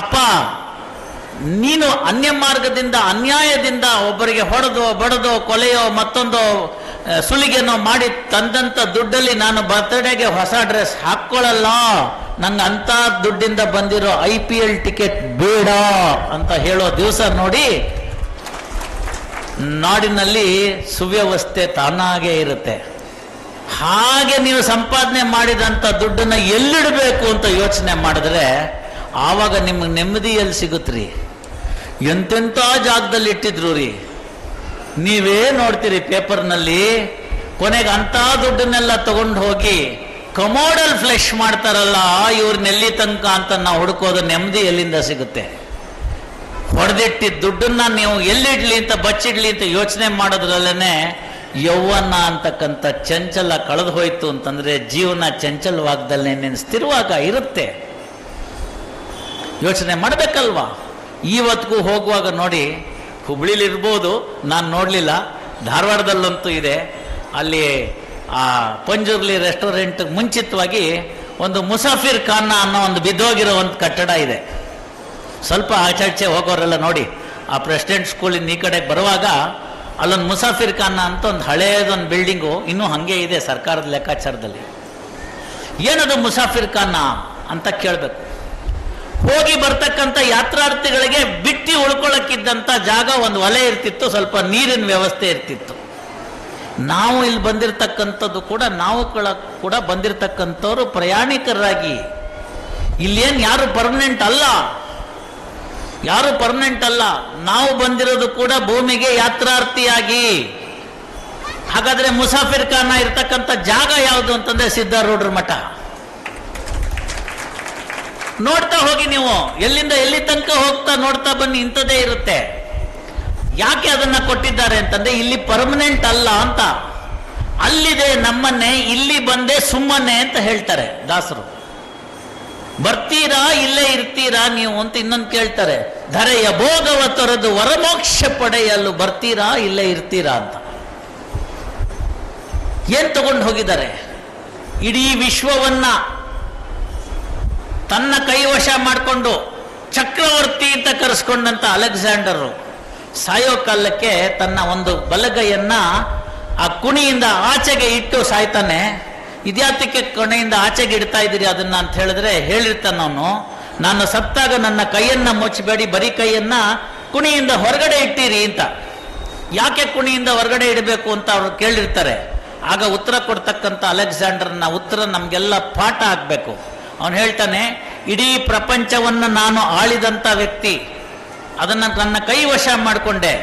ಅಪ್ಪ ನೀನು ಅನ್ಯ ಮಾರ್ಗದಿಂದ ಅನ್ಯಾಯದಿಂದ ಒಬ್ಬರಿಗೆ ಹೊಡೆದೋ ಬಡದೋ ಕೊಲೆಯೋ ಮತ್ತೊಂದು ಸುಲಿಗೆನೋ ಮಾಡಿ ತಂದಂಥ ದುಡ್ಡಲ್ಲಿ ನಾನು ಬರ್ತ್ಡೇಗೆ ಹೊಸ ಡ್ರೆಸ್ ಹಾಕ್ಕೊಳ್ಳಲ್ಲ, ನಂಗೆ ಅಂಥ ದುಡ್ಡಿಂದ ಬಂದಿರೋ IPL ಟಿಕೆಟ್ ಬೇಡ ಅಂತ ಹೇಳೋ ದಿವಸ ನೋಡಿ ನಾಡಿನಲ್ಲಿ ಸುವ್ಯವಸ್ಥೆ ತಾನಾಗೇ ಇರುತ್ತೆ. ಹಾಗೆ ನೀವು ಸಂಪಾದನೆ ಮಾಡಿದಂಥ ದುಡ್ಡನ್ನ ಎಲ್ಲಿಡಬೇಕು ಅಂತ ಯೋಚನೆ ಮಾಡಿದ್ರೆ ಆವಾಗ ನಿಮ್ಗೆ ನೆಮ್ಮದಿ ಎಲ್ಲಿ ಸಿಗುತ್ತ್ರಿ? ಎಂತೆಂಥ ಜಾಗದಲ್ಲಿ ಇಟ್ಟಿದ್ರು ರೀ. ನೀವೇ ನೋಡ್ತೀರಿ ಪೇಪರ್ನಲ್ಲಿ, ಕೊನೆಗೆ ಅಂಥ ದುಡ್ಡನ್ನೆಲ್ಲ ತಗೊಂಡು ಹೋಗಿ ಕಮೋಡಲ್ ಫ್ಲೆಶ್ ಮಾಡ್ತಾರಲ್ಲ, ಇವ್ರನ್ನೆಲ್ಲಿ ತನಕ ಅಂತ ನಾವು ಹುಡುಕೋದು ನೆಮ್ಮದಿ ಎಲ್ಲಿಂದ ಸಿಗುತ್ತೆ? ಹೊಡೆದಿಟ್ಟಿದ್ದ ದುಡ್ಡನ್ನ ನೀವು ಎಲ್ಲಿಡ್ಲಿ ಅಂತ ಬಚ್ಚಿಡ್ಲಿ ಅಂತ ಯೋಚನೆ ಮಾಡೋದ್ರಲ್ಲೇ ಯೌವನ ಅಂತಕ್ಕಂಥ ಚಂಚಲ ಕಳೆದು ಹೋಯ್ತು ಅಂತಂದ್ರೆ ಜೀವನ ಚಂಚಲವಾಗದಲ್ಲೇ ನೀನು ಸ್ಥಿರವಾಗ ಇರುತ್ತೆ. ಯೋಚನೆ ಮಾಡಬೇಕಲ್ವಾ? ಇವತ್ತಿಗೂ ಹೋಗುವಾಗ ನೋಡಿ, ಹುಬ್ಳಿಲಿರ್ಬೋದು, ನಾನು ನೋಡಲಿಲ್ಲ, ಧಾರವಾಡದಲ್ಲಂತೂ ಇದೆ. ಅಲ್ಲಿ ಆ ಪಂಜುರ್ಲಿ ರೆಸ್ಟೋರೆಂಟ್ ಮುಂಚಿತವಾಗಿ ಒಂದು ಮುಸಾಫಿರ್ ಖಾನ ಅನ್ನೋ ಒಂದು ಬಿದ್ದೋಗಿರೋ ಒಂದು ಕಟ್ಟಡ ಇದೆ. ಸ್ವಲ್ಪ ಆಚೆ ಹೋಗೋರೆಲ್ಲ ನೋಡಿ, ಆ ಪ್ರೆಸಿಡೆಂಟ್ ಸ್ಕೂಲಿಂದ ಈ ಕಡೆ ಬರುವಾಗ ಅಲ್ಲೊಂದು ಮುಸಾಫಿರ್ ಖಾನ ಅಂತ ಒಂದು ಹಳೇದೊಂದು ಬಿಲ್ಡಿಂಗು ಇನ್ನೂ ಹಾಗೆ ಇದೆ ಸರ್ಕಾರದ ಲೆಕ್ಕಾಚಾರದಲ್ಲಿ. ಏನದು ಮುಸಾಫಿರ್ ಖಾನ ಅಂತ ಕೇಳಬೇಕು. ಹೋಗಿ ಬರ್ತಕ್ಕಂಥ ಯಾತ್ರಾರ್ಥಿಗಳಿಗೆ ಬಿಟ್ಟು ಉಳ್ಕೊಳ್ಳಕ್ಕಿದ್ದಂಥ ಜಾಗ ಒಂದು ಒಲೆ ಇರ್ತಿತ್ತು, ಸ್ವಲ್ಪ ನೀರಿನ ವ್ಯವಸ್ಥೆ ಇರ್ತಿತ್ತು. ನಾವು ಇಲ್ಲಿ ಬಂದಿರತಕ್ಕಂಥದ್ದು ಕೂಡ ನಾವು ಕೂಡ ಬಂದಿರತಕ್ಕಂಥವ್ರು ಪ್ರಯಾಣಿಕರಾಗಿ, ಇಲ್ಲೇನು ಯಾರು ಪರ್ಮನೆಂಟ್ ಅಲ್ಲ, ಯಾರು ಪರ್ಮನೆಂಟ್ ಅಲ್ಲ. ನಾವು ಬಂದಿರೋದು ಕೂಡ ಭೂಮಿಗೆ ಯಾತ್ರಾರ್ಥಿಯಾಗಿ. ಹಾಗಾದ್ರೆ ಮುಸಾಫಿರ್ ಖಾನ ಇರ್ತಕ್ಕಂಥ ಜಾಗ ಯಾವುದು ಅಂತಂದ್ರೆ ಸಿದ್ಧಾರೂಢರ ಮಠ. ನೋಡ್ತಾ ಹೋಗಿ ನೀವು, ಎಲ್ಲಿಂದ ಎಲ್ಲಿ ತನಕ ಹೋಗ್ತಾ ನೋಡ್ತಾ ಬನ್ನಿ, ಇಂಥದ್ದೇ ಇರುತ್ತೆ. ಯಾಕೆ ಅದನ್ನ ಕೊಟ್ಟಿದ್ದಾರೆ ಅಂತಂದ್ರೆ ಇಲ್ಲಿ ಪರ್ಮನೆಂಟ್ ಅಲ್ಲ ಅಂತ. ಅಲ್ಲಿದೆ ನಮ್ಮನ್ನೇ, ಇಲ್ಲಿ ಬಂದೆ ಸುಮ್ಮನೆ ಅಂತ ಹೇಳ್ತಾರೆ ದಾಸರು. ಬರ್ತೀರಾ ಇಲ್ಲೇ ಇರ್ತೀರಾ ನೀವು ಅಂತ ಇನ್ನೊಂದು ಕೇಳ್ತಾರೆ. ಧರೆಯ ಭೋಗವ ತೊರೆದು ವರಮೋಕ್ಷ ಪಡೆಯಲು ಬರ್ತೀರಾ ಇಲ್ಲೇ ಇರ್ತೀರಾ ಅಂತ. ಏನ್ ತಗೊಂಡು ಹೋಗಿದ್ದಾರೆ? ಇಡೀ ವಿಶ್ವವನ್ನ ತನ್ನ ಕೈವಶ ಮಾಡಿಕೊಂಡು ಚಕ್ರವರ್ತಿ ಅಂತ ಕರೆಸ್ಕೊಂಡಂತ ಅಲೆಕ್ಸಾಂಡರ್ ಸಾಯೋ ಕಾಲಕ್ಕೆ ತನ್ನ ಒಂದು ಬಲಗೈಯನ್ನ ಆ ಕುಣಿಯಿಂದ ಆಚೆಗೆ ಇಟ್ಟು ಸಾಯ್ತಾನೆ. ಇದ್ಯಾತಕ್ಕೆ ಕೊನೆಯಿಂದ ಆಚೆಗೆ ಇಡ್ತಾ ಇದ್ದೀರಿ ಅದನ್ನ ಅಂತ ಹೇಳಿದ್ರೆ ಹೇಳಿರ್ತಾನ ಅವನು, ನಾನು ಸತ್ತಾಗ ನನ್ನ ಕೈಯನ್ನ ಮುಚ್ಚಬೇಡಿ, ಬರೀ ಕೈಯನ್ನ ಕುಣಿಯಿಂದ ಹೊರಗಡೆ ಇಟ್ಟಿರಿ ಅಂತ. ಯಾಕೆ ಕುಣಿಯಿಂದ ಹೊರಗಡೆ ಇಡಬೇಕು ಅಂತ ಅವ್ರು ಕೇಳಿರ್ತಾರೆ. ಆಗ ಉತ್ತರ ಕೊಡ್ತಕ್ಕಂಥ ಅಲೆಕ್ಸಾಂಡರ್ನ ಉತ್ತರ ನಮಗೆಲ್ಲ ಪಾಠ ಆಗ್ಬೇಕು. ಅವನು ಹೇಳ್ತಾನೆ, ಇಡೀ ಪ್ರಪಂಚವನ್ನು ನಾನು ಆಳಿದಂಥ ವ್ಯಕ್ತಿ, ಅದನ್ನು ನನ್ನ ಕೈವಶ ಮಾಡಿಕೊಂಡೆ.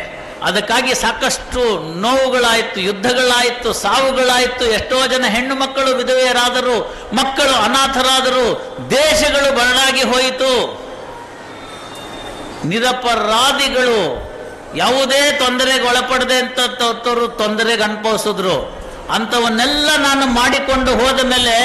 ಅದಕ್ಕಾಗಿ ಸಾಕಷ್ಟು ನೋವುಗಳಾಯಿತು, ಯುದ್ಧಗಳಾಯಿತು, ಸಾವುಗಳಾಯಿತು. ಎಷ್ಟೋ ಜನ ಹೆಣ್ಣು ಮಕ್ಕಳು ವಿಧವೆಯರಾದರು, ಮಕ್ಕಳು ಅನಾಥರಾದರು, ದೇಶಗಳು ಬರಡಾಗಿ ಹೋಯಿತು. ನಿರಪರಾಧಿಗಳು ಯಾವುದೇ ತೊಂದರೆಗೆ ಒಳಪಡದೆ ಅಂತ ತೊಂದರೆಗೆ ಅನುಭವಿಸಿದ್ರು. ಅಂಥವನ್ನೆಲ್ಲ ನಾನು ಮಾಡಿಕೊಂಡು ಹೋದ ಮೇಲೆ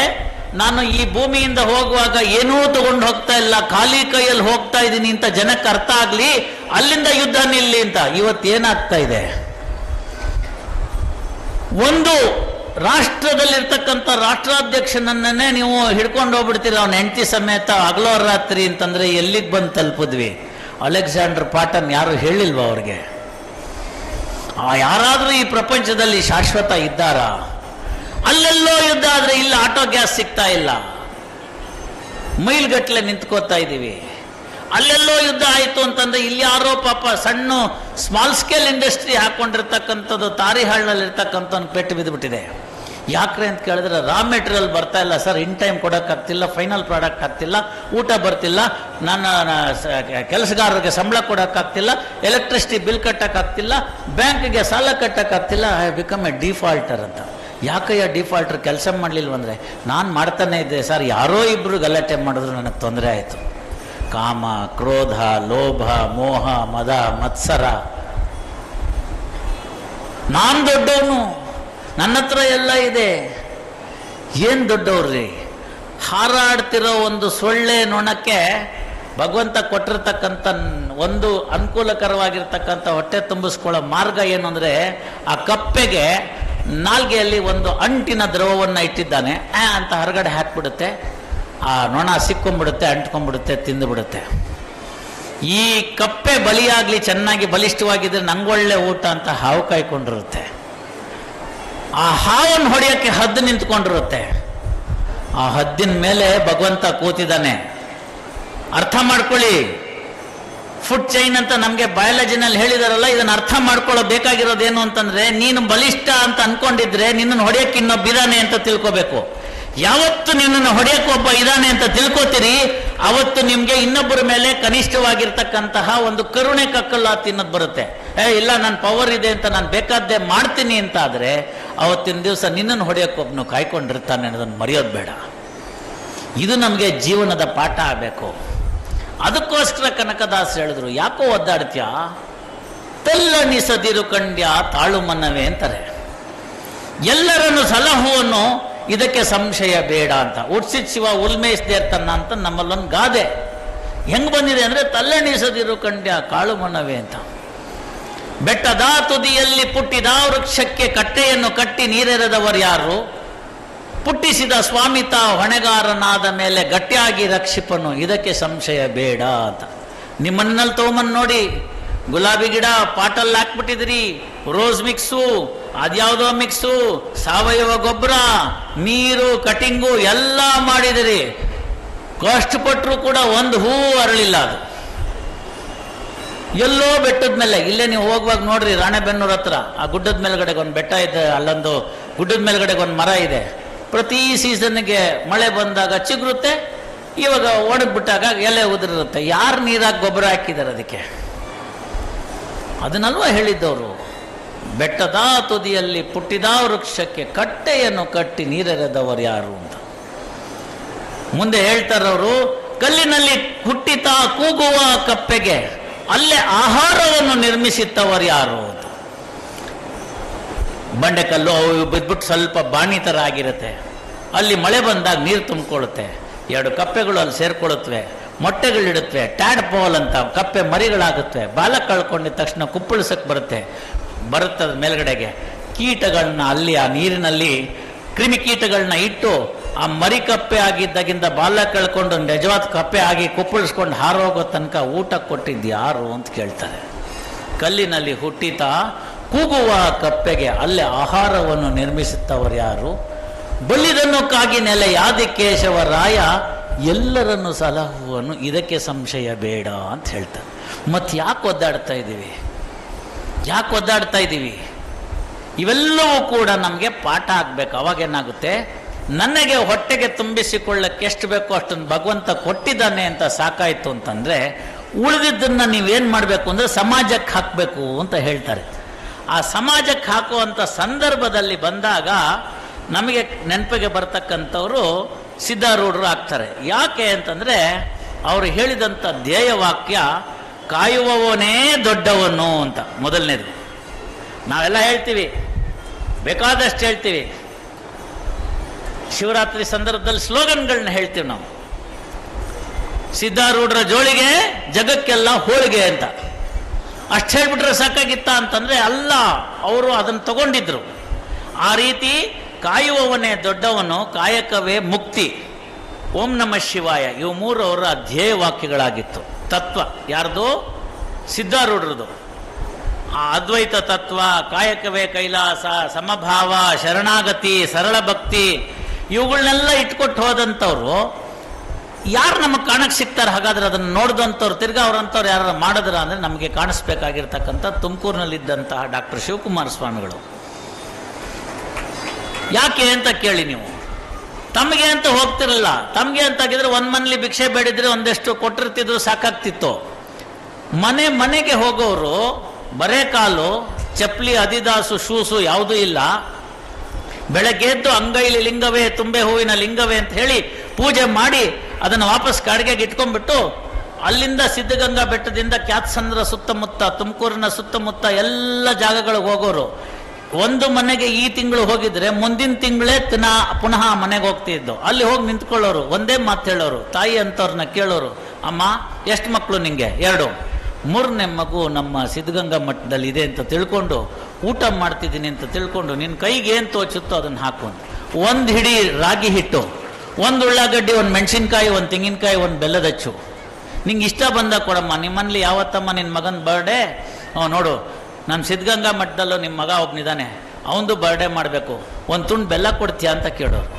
ನಾನು ಈ ಭೂಮಿಯಿಂದ ಹೋಗುವಾಗ ಏನೂ ತಗೊಂಡು ಹೋಗ್ತಾ ಇಲ್ಲ, ಖಾಲಿ ಕೈಯಲ್ಲಿ ಹೋಗ್ತಾ ಇದ್ದೀನಿ ಅಂತ ಜನಕ್ಕೆ ಅರ್ಥ ಆಗ್ಲಿ, ಅಲ್ಲಿಂದ ಯುದ್ಧ ನಿಲ್ಲಿ ಅಂತ. ಇವತ್ತೇನಾಗ್ತಾ ಇದೆ? ಒಂದು ರಾಷ್ಟ್ರದಲ್ಲಿರ್ತಕ್ಕಂಥ ರಾಷ್ಟ್ರಾಧ್ಯಕ್ಷನನ್ನೇ ನೀವು ಹಿಡ್ಕೊಂಡು ಹೋಗ್ಬಿಡ್ತೀರ, ಅವನ ಹೆಂಡತಿ ಸಮೇತ ಹಗಲೋ ರಾತ್ರಿ ಅಂತಂದ್ರೆ ಎಲ್ಲಿಗೆ ಬಂದು ತಲುಪಿದ್ವಿ? ಅಲೆಕ್ಸಾಂಡರ್ ಪಾಟನ್ ಯಾರು ಹೇಳಿಲ್ವ ಅವ್ರಿಗೆ? ಯಾರಾದ್ರೂ ಈ ಪ್ರಪಂಚದಲ್ಲಿ ಶಾಶ್ವತ ಇದ್ದಾರಾ? ಅಲ್ಲೆಲ್ಲೋ ಯುದ್ಧ ಆದ್ರೆ ಇಲ್ಲ ಆಟೋ ಗ್ಯಾಸ್ ಸಿಗ್ತಾ ಇಲ್ಲ, ಮೈಲ್ಗಟ್ಲೆ ನಿಂತ್ಕೋತಾ ಇದ್ದೀವಿ. ಅಲ್ಲೆಲ್ಲೋ ಯುದ್ಧ ಆಯಿತು ಅಂತಂದ್ರೆ ಇಲ್ಲಿ ಯಾರೋ ಪಾಪ ಸಣ್ಣ ಸ್ಮಾಲ್ ಸ್ಕೇಲ್ ಇಂಡಸ್ಟ್ರಿ ಹಾಕೊಂಡಿರ್ತಕ್ಕಂಥದ್ದು ತಾರಿಹಾಳ್ನಲ್ಲಿರ್ತಕ್ಕಂಥ ಪೆಟ್ಟು ಬಿದ್ದುಬಿಟ್ಟಿದೆ. ಯಾಕ್ರೆ ಅಂತ ಕೇಳಿದ್ರೆ ರಾ ಮೆಟೀರಿಯಲ್ ಬರ್ತಾ ಇಲ್ಲ ಸರ್, ಇನ್ ಟೈಮ್ ಕೊಡೋಕ್ಕಾಗ್ತಿಲ್ಲ, ಫೈನಲ್ ಪ್ರಾಡಕ್ಟ್ ಆಗ್ತಿಲ್ಲ, ಊಟ ಬರ್ತಿಲ್ಲ, ನನ್ನ ಕೆಲಸಗಾರರಿಗೆ ಸಂಬಳ ಕೊಡೋಕ್ಕಾಗ್ತಿಲ್ಲ, ಎಲೆಕ್ಟ್ರಿಸಿಟಿ ಬಿಲ್ ಕಟ್ಟೋಕ್ಕಾಗ್ತಿಲ್ಲ, ಬ್ಯಾಂಕ್ಗೆ ಸಾಲ ಕಟ್ಟೋಕ್ಕಾಗ್ತಿಲ್ಲ. ಐ ಬಿಕಮ್ ಎ ಡಿಫಾಲ್ಟರ್ ಅಂತ. ಯಾಕಯ್ಯ ಡಿಫಾಲ್ಟರ್? ಕೆಲಸ ಮಾಡಲಿಲ್ವಂದ್ರೆ ನಾನು ಮಾಡ್ತಾನೆ ಇದ್ದೆ ಸರ್, ಯಾರೋ ಇಬ್ಬರು ಗಲಾಟೆ ಮಾಡಿದ್ರು ನನಗೆ ತೊಂದರೆ ಆಯಿತು. ಕಾಮ, ಕ್ರೋಧ, ಲೋಭ, ಮೋಹ, ಮದ, ಮತ್ಸರ. ನಾನು ದೊಡ್ಡವನು, ನನ್ನ ಹತ್ರ ಎಲ್ಲ ಇದೆ. ಏನು ದೊಡ್ಡವ್ರಿ? ಹಾರಾಡ್ತಿರೋ ಒಂದು ಸೊಳ್ಳೆ ನೊಣಕ್ಕೆ ಭಗವಂತ ಕೊಟ್ಟಿರ್ತಕ್ಕಂಥ ಒಂದು ಅನುಕೂಲಕರವಾಗಿರ್ತಕ್ಕಂಥ ಹೊಟ್ಟೆ ತುಂಬಿಸ್ಕೊಳ್ಳೋ ಮಾರ್ಗ ಏನು ಅಂದರೆ, ಆ ಕಪ್ಪೆಗೆ ನಾಲ್ಗೆಯಲ್ಲಿ ಒಂದು ಅಂಟಿನ ದ್ರವವನ್ನು ಇಟ್ಟಿದ್ದಾನೆ, ಅಂತ ಹೊರಗಡೆ ಹಾಕ್ಬಿಡುತ್ತೆ, ಆ ನೊಣ ಸಿಕ್ಕೊಂಡ್ಬಿಡುತ್ತೆ, ಅಂಟ್ಕೊಂಡ್ಬಿಡುತ್ತೆ, ತಿಂದುಬಿಡುತ್ತೆ. ಈ ಕಪ್ಪೆ ಬಲಿಯಾಗ್ಲಿ ಚೆನ್ನಾಗಿ ಬಲಿಷ್ಠವಾಗಿದ್ರೆ ನಂಗೊಳ್ಳೆ ಊಟ ಅಂತ ಹಾವು ಕಾಯ್ಕೊಂಡಿರುತ್ತೆ. ಆ ಹಾವನ್ನು ಹೊಡೆಯೋಕ್ಕೆ ಹದ್ದು ನಿಂತ್ಕೊಂಡಿರುತ್ತೆ. ಆ ಹದ್ದಿನ ಮೇಲೆ ಭಗವಂತ ಕೂತಿದ್ದಾನೆ. ಅರ್ಥ ಮಾಡ್ಕೊಳ್ಳಿ. ಫುಡ್ ಚೈನ್ ಅಂತ ನಮಗೆ ಬಯಾಲಜಿನಲ್ಲಿ ಹೇಳಿದಾರಲ್ಲ, ಇದನ್ನ ಅರ್ಥ ಮಾಡ್ಕೊಳ್ಳಬೇಕಾಗಿರೋದೇನು ಅಂತಂದ್ರೆ, ನೀನು ಬಲಿಷ್ಠ ಅಂತ ಅನ್ಕೊಂಡಿದ್ರೆ ನಿನ್ನನ್ನು ಹೊಡೆಯಕ್ಕೆ ಇನ್ನೊಬ್ಬಿದಾನೆ ಅಂತ ತಿಳ್ಕೋಬೇಕು. ಯಾವತ್ತು ನಿನ್ನನ್ನು ಹೊಡೆಯಕ್ಕೆ ಒಬ್ಬ ಇದಾನೆ ಅಂತ ತಿಳ್ಕೋತೀರಿ, ಅವತ್ತು ನಿಮ್ಗೆ ಇನ್ನೊಬ್ಬರ ಮೇಲೆ ಕನಿಷ್ಠವಾಗಿರ್ತಕ್ಕಂತಹ ಒಂದು ಕರುಣೆ ಕಕ್ಕಲ್ಲ ತಿನ್ನೋದು ಬರುತ್ತೆ. ಇಲ್ಲ ನನ್ನ ಪವರ್ ಇದೆ ಅಂತ ನಾನು ಬೇಕಾದ್ದೇ ಮಾಡ್ತೀನಿ ಅಂತ ಆದ್ರೆ ಅವತ್ತಿನ ದಿವಸ ನಿನ್ನನ್ನು ಹೊಡೆಯಕ್ಕೆ ಒಬ್ಬನು ಕಾಯ್ಕೊಂಡಿರ್ತಾನೆ ಅನ್ನೋದನ್ನು ಮರೆಯೋದು ಬೇಡ. ಇದು ನಮಗೆ ಜೀವನದ ಪಾಠ ಆಗಬೇಕು. ಅದಕ್ಕೋಸ್ಕರ ಕನಕದಾಸ್ ಹೇಳಿದ್ರು, ಯಾಕೋ ಒದ್ದಾಡ್ತೀಯ, ತೆಲ್ಲಣಿಸದಿರು ಕಂಡ್ಯ ತಾಳು ಮನ್ನವೇ ಅಂತಾರೆ. ಎಲ್ಲರನ್ನು ಸಲಹುವನ್ನು ಇದಕ್ಕೆ ಸಂಶಯ ಬೇಡ ಅಂತ. ಉಡ್ಸಿದ್ ಶಿವ ಉಲ್ಮೇಯಿಸದೆ ಇರ್ತಾನ ಅಂತ ನಮ್ಮಲ್ಲೊಂದು ಗಾದೆ ಹೆಂಗ್ ಬಂದಿದೆ ಅಂದ್ರೆ, ತಲ್ಲಣಿಸದಿರು ಕಂಡ್ಯ ಕಾಳು ಮನ್ನವೇ ಅಂತ. ಬೆಟ್ಟದ ತುದಿಯಲ್ಲಿ ಪುಟ್ಟಿದ ವೃಕ್ಷಕ್ಕೆ ಕಟ್ಟೆಯನ್ನು ಕಟ್ಟಿ ನೀರೆರೆದವರು ಯಾರು? ಪುಟ್ಟಿಸಿದ ಸ್ವಾಮಿತ ಹೊಣೆಗಾರನಾದ ಮೇಲೆ ಗಟ್ಟಿಯಾಗಿ ರಕ್ಷಿಪನು, ಇದಕ್ಕೆ ಸಂಶಯ ಬೇಡ ಅಂತ. ನಿಮ್ಮನ್ನಲ್ಲಿ ತಗೊಂಬಂದು ನೋಡಿ, ಗುಲಾಬಿ ಗಿಡ ಪಾಟಲ್ಲಿ ಹಾಕ್ಬಿಟ್ಟಿದ್ರಿ, ರೋಸ್ ಮಿಕ್ಸು, ಅದ್ಯಾವುದೋ ಮಿಕ್ಸು, ಸಾವಯವ ಗೊಬ್ಬರ, ನೀರು, ಕಟಿಂಗು ಎಲ್ಲ ಮಾಡಿದಿರಿ. ಕಷ್ಟಪಟ್ಟರು ಕೂಡ ಒಂದು ಹೂ ಅರಳಿಲ್ಲ. ಅದು ಎಲ್ಲೋ ಬೆಟ್ಟದ ಮೇಲೆ, ಇಲ್ಲೇ ನೀವು ಹೋಗುವಾಗ ನೋಡ್ರಿ, ರಾಣೆಬೆನ್ನೂರ ಹತ್ರ ಆ ಗುಡ್ಡದ ಮೇಲ್ಗಡೆಗೆ ಒಂದು ಬೆಟ್ಟ ಇದೆ, ಅಲ್ಲೊಂದು ಗುಡ್ಡದ ಮೇಲ್ಗಡೆಗೆ ಒಂದು ಮರ ಇದೆ. ಪ್ರತಿ ಸೀಸನ್ಗೆ ಮಳೆ ಬಂದಾಗ ಚಿಗುರುತ್ತೆ, ಇವಾಗ ಒಣಗ್ಬಿಟ್ಟಾಗ ಎಲೆ ಉದುರಿರುತ್ತೆ. ಯಾರು ನೀರಾಗಿ ಗೊಬ್ಬರ ಹಾಕಿದ್ದಾರೆ ಅದಕ್ಕೆ? ಅದನ್ನಲ್ವ ಹೇಳಿದ್ದವರು, ಬೆಟ್ಟದ ತುದಿಯಲ್ಲಿ ಪುಟ್ಟಿದ ವೃಕ್ಷಕ್ಕೆ ಕಟ್ಟೆಯನ್ನು ಕಟ್ಟಿ ನೀರೆರೆದವರು ಯಾರು ಅಂತ. ಮುಂದೆ ಹೇಳ್ತಾರವರು, ಕಲ್ಲಿನಲ್ಲಿ ಹುಟ್ಟಿತ ಕೂಗುವ ಕಪ್ಪೆಗೆ ಅಲ್ಲೇ ಆಹಾರವನ್ನು ನಿರ್ಮಿಸಿತ್ತವರು ಯಾರು ಅಂತ. ಬಂಡೆಕಲ್ಲು ಅವು ಬಿದ್ಬಿಟ್ಟು ಸ್ವಲ್ಪ ಬಾಣಿ ಥರ ಆಗಿರುತ್ತೆ, ಅಲ್ಲಿ ಮಳೆ ಬಂದಾಗ ನೀರು ತುಂಬಿಕೊಳ್ಳುತ್ತೆ, ಎರಡು ಕಪ್ಪೆಗಳು ಅಲ್ಲಿ ಸೇರ್ಕೊಳ್ಳುತ್ತವೆ, ಮೊಟ್ಟೆಗಳಿಡುತ್ತವೆ, ಟ್ಯಾಡ್ ಪೋಲ್ ಅಂತ ಕಪ್ಪೆ ಮರಿಗಳಾಗುತ್ತವೆ. ಬಾಲ ಕಳ್ಕೊಂಡಿದ ತಕ್ಷಣ ಕುಪ್ಪಳಿಸಕ್ಕೆ ಬರುತ್ತದ ಮೇಲ್ಗಡೆಗೆ ಕೀಟಗಳನ್ನ ಅಲ್ಲಿ ಆ ನೀರಿನಲ್ಲಿ ಕ್ರಿಮಿಕೀಟಗಳನ್ನ ಇಟ್ಟು ಆ ಮರಿ ಕಪ್ಪೆ ಆಗಿದ್ದಾಗಿಂದ ಬಾಲ ಕಳ್ಕೊಂಡು ನಿಜವಾದ ಕಪ್ಪೆ ಆಗಿ ಕುಪ್ಪಳಿಸ್ಕೊಂಡು ಹಾರೋಗೋ ತನಕ ಊಟ ಕೊಟ್ಟಿದ್ದು ಯಾರು ಅಂತ ಕೇಳ್ತಾರೆ. ಕಲ್ಲಿನಲ್ಲಿ ಹುಟ್ಟಿತ ಕೂಗುವ ಕಪ್ಪೆಗೆ ಅಲ್ಲೇ ಆಹಾರವನ್ನು ನಿರ್ಮಿಸುತ್ತವರು ಯಾರು? ಬಲ್ಲಿದನ್ನು ಕಾಗಿ ನೆಲೆಯಾದಿ ಕೇಶವರಾಯ ಎಲ್ಲರನ್ನು ಸಲಹುವನು, ಇದಕ್ಕೆ ಸಂಶಯ ಬೇಡ ಅಂತ ಹೇಳ್ತಾರೆ. ಮತ್ತೆ ಯಾಕೆ ಒದ್ದಾಡ್ತಾ ಇದ್ದೀವಿ? ಯಾಕೆ ಒದ್ದಾಡ್ತಾ ಇದ್ದೀವಿ? ಇವೆಲ್ಲವೂ ಕೂಡ ನಮಗೆ ಪಾಠ ಆಗ್ಬೇಕು. ಅವಾಗೇನಾಗುತ್ತೆ, ನನಗೆ ಹೊಟ್ಟೆಗೆ ತುಂಬಿಸಿಕೊಳ್ಳಕ್ಕೆ ಎಷ್ಟು ಬೇಕೋ ಅಷ್ಟನ್ನು ಭಗವಂತ ಕೊಟ್ಟಿದ್ದಾನೆ ಅಂತ ಸಾಕಾಯ್ತು ಅಂತಂದ್ರೆ, ಉಳಿದಿದ್ದನ್ನ ನೀವೇನ್ ಮಾಡಬೇಕು ಅಂದ್ರೆ ಸಮಾಜಕ್ಕೆ ಹಾಕಬೇಕು ಅಂತ ಹೇಳ್ತಾರೆ. ಆ ಸಮಾಜಕ್ಕೆ ಹಾಕುವಂಥ ಸಂದರ್ಭದಲ್ಲಿ ಬಂದಾಗ ನಮಗೆ ನೆನಪಿಗೆ ಬರ್ತಕ್ಕಂಥವ್ರು ಸಿದ್ಧಾರೂಢರು ಆಗ್ತಾರೆ. ಯಾಕೆ ಅಂತಂದ್ರೆ, ಅವರು ಹೇಳಿದಂಥ ಧ್ಯೇಯ ವಾಕ್ಯ ಕಾಯುವವನೇ ದೊಡ್ಡವನು ಅಂತ. ಮೊದಲನೇದು ನಾವೆಲ್ಲ ಹೇಳ್ತೀವಿ, ಬೇಕಾದಷ್ಟು ಹೇಳ್ತೀವಿ. ಶಿವರಾತ್ರಿ ಸಂದರ್ಭದಲ್ಲಿ ಸ್ಲೋಗನ್ಗಳನ್ನ ಹೇಳ್ತೀವಿ ನಾವು. ಸಿದ್ಧಾರೂಢರ ಜೋಳಿಗೆ ಜಗಕ್ಕೆಲ್ಲ ಹೋಳಿಗೆ ಅಂತ ಅಷ್ಟು ಹೇಳ್ಬಿಟ್ರೆ ಸಾಕಾಗಿತ್ತ ಅಂತಂದ್ರೆ ಅಲ್ಲ, ಅವರು ಅದನ್ನು ತಗೊಂಡಿದ್ರು. ಆ ರೀತಿ ಕಾಯುವವನೇ ದೊಡ್ಡವನು, ಕಾಯಕವೇ ಮುಕ್ತಿ, ಓಂ ನಮಃ ಶಿವಾಯ, ಇವು ಮೂರು ಅವರ ಧ್ಯೇಯ ವಾಕ್ಯಗಳಾಗಿತ್ತು. ತತ್ವ ಯಾರ್ದು? ಸಿದ್ಧಾರೂಢರದು. ಆ ಅದ್ವೈತ ತತ್ವ, ಕಾಯಕವೇ ಕೈಲಾಸ, ಸಮಭಾವ, ಶರಣಾಗತಿ, ಸರಳ ಭಕ್ತಿ, ಇವುಗಳನ್ನೆಲ್ಲ ಇಟ್ಕೊಟ್ಟು ಹೋದಂಥವ್ರು ಯಾರು ನಮಗೆ ಕಾಣಕ್ಕೆ ಸಿಗ್ತಾರೆ? ಹಾಗಾದ್ರೆ ಅದನ್ನು ನೋಡಿದಂಥವ್ರು ತಿರ್ಗಾ ಅವ್ರಂಥವ್ರು ಯಾರು ಮಾಡಿದ್ರ ಅಂದರೆ ನಮಗೆ ಕಾಣಿಸ್ಬೇಕಾಗಿರ್ತಕ್ಕಂಥ ತುಮಕೂರಿನಲ್ಲಿದ್ದಂತಹ ಡಾಕ್ಟರ್ ಶಿವಕುಮಾರ ಸ್ವಾಮಿಗಳು. ಯಾಕೆ ಅಂತ ಕೇಳಿ ನೀವು. ತಮಗೆ ಅಂತ ಹೋಗ್ತಿರಲ್ಲ, ತಮಗೆ ಅಂತಾಗಿದ್ರೆ ಒಂದು ಮನೇಲಿ ಭಿಕ್ಷೆ ಬೇಡಿದ್ರೆ ಒಂದಷ್ಟು ಕೊಟ್ಟಿರ್ತಿದ್ರು, ಸಾಕಾಗ್ತಿತ್ತು. ಮನೆಗೆ ಹೋಗೋರು ಬರೇ ಕಾಲು, ಚಪ್ಪಲಿ, ಅದಿದಾಸು, ಶೂಸು ಯಾವುದೂ ಇಲ್ಲ. ಬೆಳಗ್ಗೆ ಎದ್ದು ಅಂಗೈಲಿ ಲಿಂಗವೇ, ತುಂಬೆ ಹೂವಿನ ಲಿಂಗವೇ ಅಂತ ಹೇಳಿ ಪೂಜೆ ಮಾಡಿ ಅದನ್ನು ವಾಪಸ್ ಕಾಡಿಗೆಗೆ ಇಟ್ಕೊಂಡ್ಬಿಟ್ಟು ಅಲ್ಲಿಂದ ಸಿದ್ಧಗಂಗಾ ಬೆಟ್ಟದಿಂದ ಕ್ಯಾತ್ಸಂದ್ರ ಸುತ್ತಮುತ್ತ, ತುಮಕೂರಿನ ಸುತ್ತಮುತ್ತ ಎಲ್ಲ ಜಾಗಗಳಿಗೆ ಹೋಗೋರು. ಒಂದು ಮನೆಗೆ ಈ ತಿಂಗಳು ಹೋಗಿದ್ರೆ ಮುಂದಿನ ತಿಂಗಳೇ ಪುನಃ ಮನೆಗೆ ಹೋಗ್ತಿದ್ದು. ಅಲ್ಲಿ ಹೋಗಿ ನಿಂತ್ಕೊಳ್ಳೋರು, ಒಂದೇ ಮಾತು ಹೇಳೋರು. ತಾಯಿ ಅಂತವ್ರನ್ನ ಕೇಳೋರು, ಅಮ್ಮ ಎಷ್ಟು ಮಕ್ಕಳು ನಿಂಗೆ? 2. 3ನೇ ಮಗು ನಮ್ಮ ಸಿದ್ಧಗಂಗಾ ಮಠದಲ್ಲಿ ಇದೆ ಅಂತ ತಿಳ್ಕೊಂಡು, ಊಟ ಮಾಡ್ತಿದ್ದೀನಿ ಅಂತ ತಿಳ್ಕೊಂಡು, ನಿನ್ನ ಕೈಗೆ ಏನು ತೋಚುತ್ತೋ ಅದನ್ನು ಹಾಕೊಂಡು, ಒಂದು ಹಿಡಿ ರಾಗಿ ಹಿಟ್ಟು, ಒಂದು ಉಳ್ಳಾಗಡ್ಡಿ, ಒಂದು ಮೆಣಸಿನ್ಕಾಯಿ, ಒಂದು ತೆಂಗಿನಕಾಯಿ, ಒಂದು ಬೆಲ್ಲದ ಹಚ್ಚು, ನಿಂಗೆ ಇಷ್ಟ ಬಂದಾಗ ಕೊಡಮ್ಮ. ನಿಮ್ಮಲ್ಲಿ ಯಾವತ್ತಮ್ಮ ನಿನ್ನ ಮಗನ ಬರ್ಡೇ? ನೋಡು, ನಮ್ಮ ಸಿದ್ಧಗಂಗಾ ಮಠದಲ್ಲೂ ನಿಮ್ಮ ಮಗ ಒಬ್ಬನಿದ್ದಾನೆ, ಅವನದು ಬರ್ಡೇ ಮಾಡಬೇಕು, ಒಂದು ತುಂಡು ಬೆಲ್ಲ ಕೊಡ್ತೀಯಾ ಅಂತ ಕೇಳೋರು.